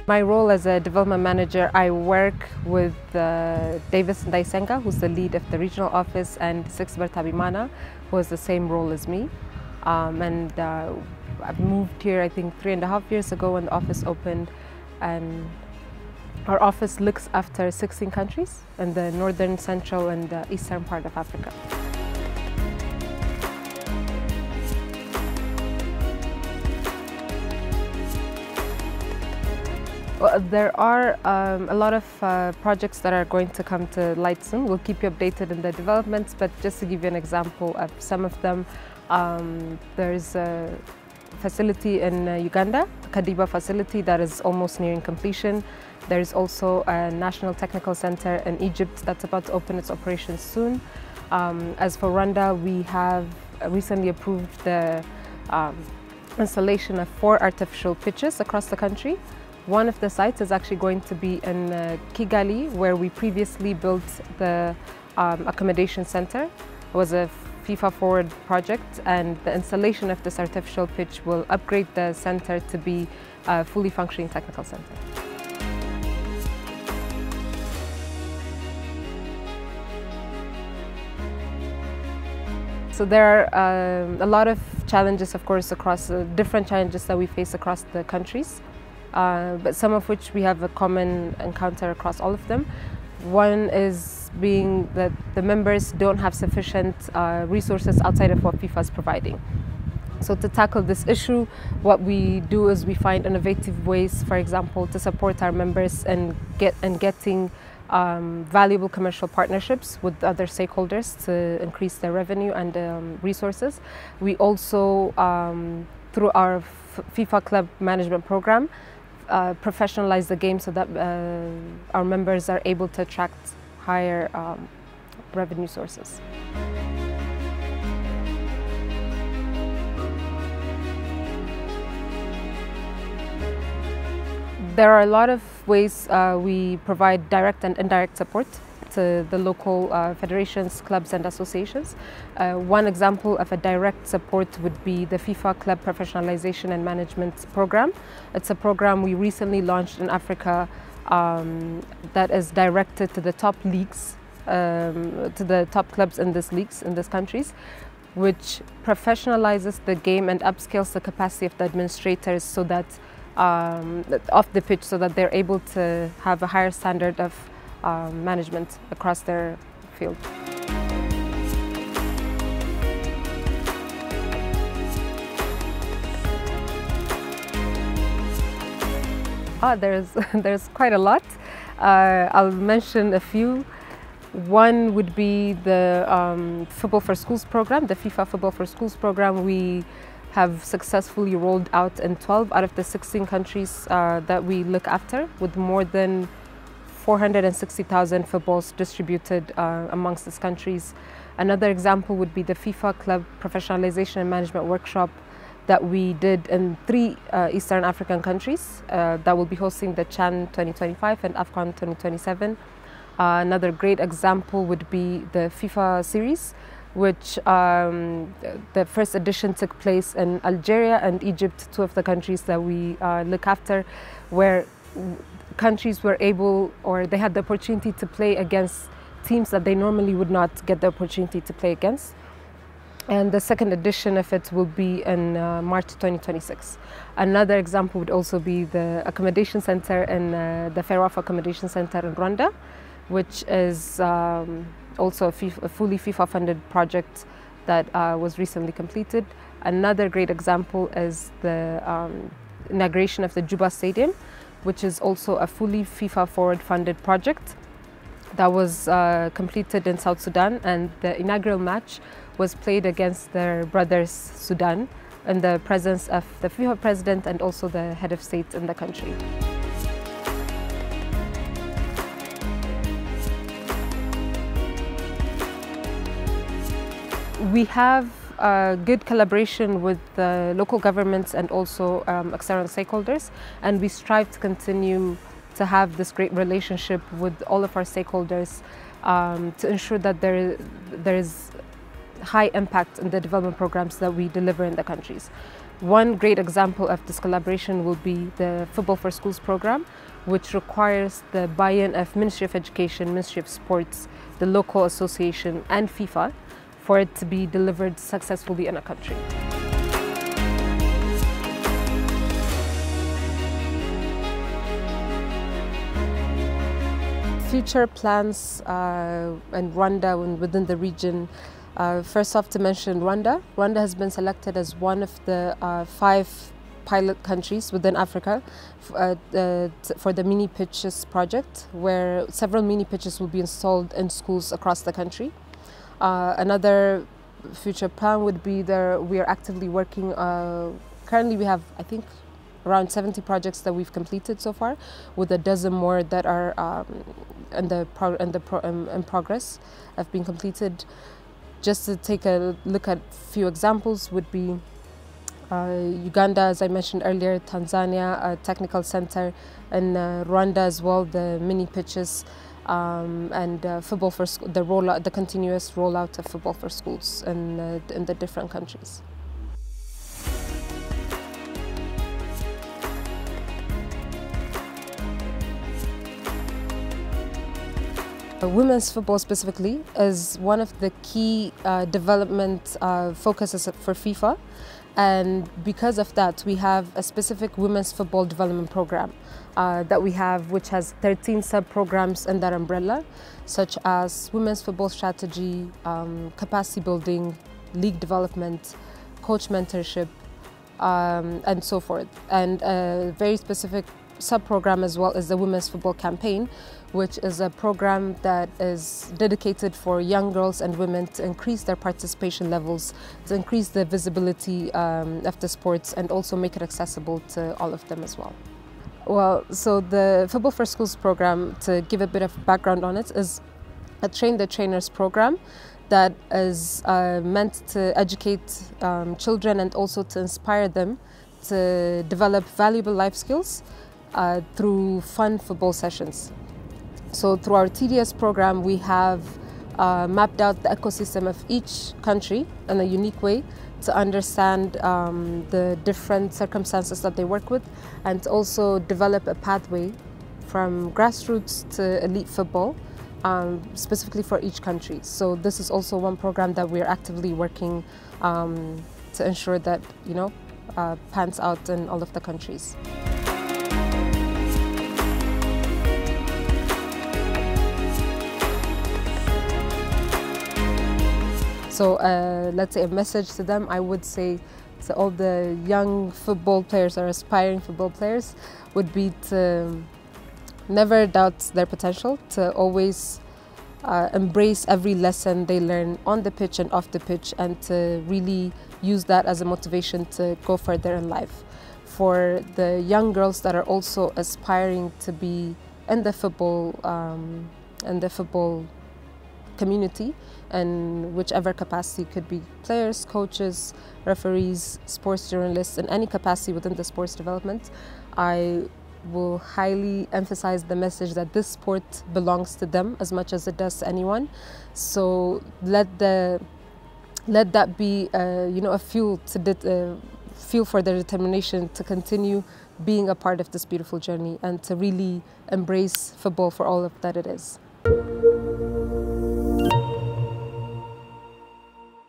My role as a development manager, I work with Davis Ndaisenga, who's the lead of the regional office, and Sixbert Tabimana, who has the same role as me. I've moved here, I think, 3.5 years ago when the office opened, and our office looks after 16 countries in the northern, central, and eastern part of Africa. Well, there are a lot of projects that are going to come to light soon. We'll keep you updated in the developments, but just to give you an example of some of them, there's a facility in Uganda, the Kadiba facility, that is almost nearing completion. There's also a National Technical Center in Egypt that's about to open its operations soon. As for Rwanda, we have recently approved the installation of 4 artificial pitches across the country. One of the sites is actually going to be in Kigali, where we previously built the accommodation center. It was a FIFA Forward project, and the installation of this artificial pitch will upgrade the center to be a fully functioning technical center. So there are a lot of challenges, of course, across different challenges that we face across the countries. But some of which we have a common encounter across all of them. One is being that the members don't have sufficient resources outside of what FIFA is providing. So to tackle this issue, what we do is we find innovative ways, for example, to support our members and getting valuable commercial partnerships with other stakeholders to increase their revenue and resources. We also, through our FIFA Club Management Program, professionalize the game so that our members are able to attract higher revenue sources. There are a lot of ways we provide direct and indirect support to the local federations, clubs and associations. One example of a direct support would be the FIFA Club Professionalization and Management Program. It's a program we recently launched in Africa that is directed to the top leagues, to the top clubs in these leagues, in these countries, which professionalizes the game and upscales the capacity of the administrators so that off the pitch, so that they're able to have a higher standard of management across their field. There's quite a lot. I'll mention a few. One would be the Football for Schools program, the FIFA Football for Schools program. We have successfully rolled out in 12 out of the 16 countries that we look after, with more than 460,000 footballs distributed amongst these countries. Another example would be the FIFA Club Professionalization and Management Workshop that we did in 3 Eastern African countries that will be hosting the CHAN 2025 and AFCON 2027. Another great example would be the FIFA series, which the first edition took place in Algeria and Egypt, 2 of the countries that we look after, where countries were able, or they had the opportunity to play against teams that they normally would not get the opportunity to play against. And the second edition of it will be in March 2026. Another example would also be the accommodation center in the Ferwafa Accommodation Center in Rwanda, which is also a fully FIFA-funded project that was recently completed. Another great example is the inauguration of the Juba Stadium, which is also a fully FIFA Forward-funded project that was completed in South Sudan, and the inaugural match was played against their brothers Sudan in the presence of the FIFA president and also the head of state in the country. We have good collaboration with the local governments and also external stakeholders, and we strive to continue to have this great relationship with all of our stakeholders to ensure that there is high impact in the development programs that we deliver in the countries. One great example of this collaboration will be the Football for Schools program, which requires the buy-in of Ministry of Education, Ministry of Sports, the local association and FIFA for it to be delivered successfully in a country. Future plans in Rwanda and within the region. First off, to mention Rwanda. Rwanda has been selected as one of the 5 pilot countries within Africa for the mini pitches project, where several mini pitches will be installed in schools across the country. Another future plan would be we are actively working. Currently, we have, I think, around 70 projects that we've completed so far, with a dozen more that are in progress of being completed. Just to take a look at a few examples would be Uganda, as I mentioned earlier, Tanzania, a technical center, and Rwanda as well, the mini pitches, and football for the continuous rollout of football for schools in the different countries. Women's football specifically is one of the key development focuses for FIFA, and because of that we have a specific women's football development program that we have, which has 13 sub-programs in that umbrella, such as women's football strategy, capacity building, league development, coach mentorship, and so forth. And a very specific sub-program as well is the Women's Football Campaign, which is a program that is dedicated for young girls and women to increase their participation levels, to increase the visibility of the sports, and also make it accessible to all of them as well. Well, so the Football for Schools program, to give a bit of background on it, is a Train the Trainers program that is meant to educate children and also to inspire them to develop valuable life skills through fun football sessions. So through our TDS program, we have mapped out the ecosystem of each country in a unique way to understand the different circumstances that they work with, and to also develop a pathway from grassroots to elite football, specifically for each country. So this is also one program that we're actively working to ensure that, pans out in all of the countries. So let's say a message to them, I would say to all the young football players or aspiring football players, would be to never doubt their potential, to always embrace every lesson they learn on the pitch and off the pitch, and to really use that as a motivation to go further in life. For the young girls that are also aspiring to be in the football community, and whichever capacity, could be players, coaches, referees, sports journalists, in any capacity within the sports development, I will highly emphasize the message that this sport belongs to them as much as it does to anyone. So let that be a fuel for their determination to continue being a part of this beautiful journey, and to really embrace football for all of that it is.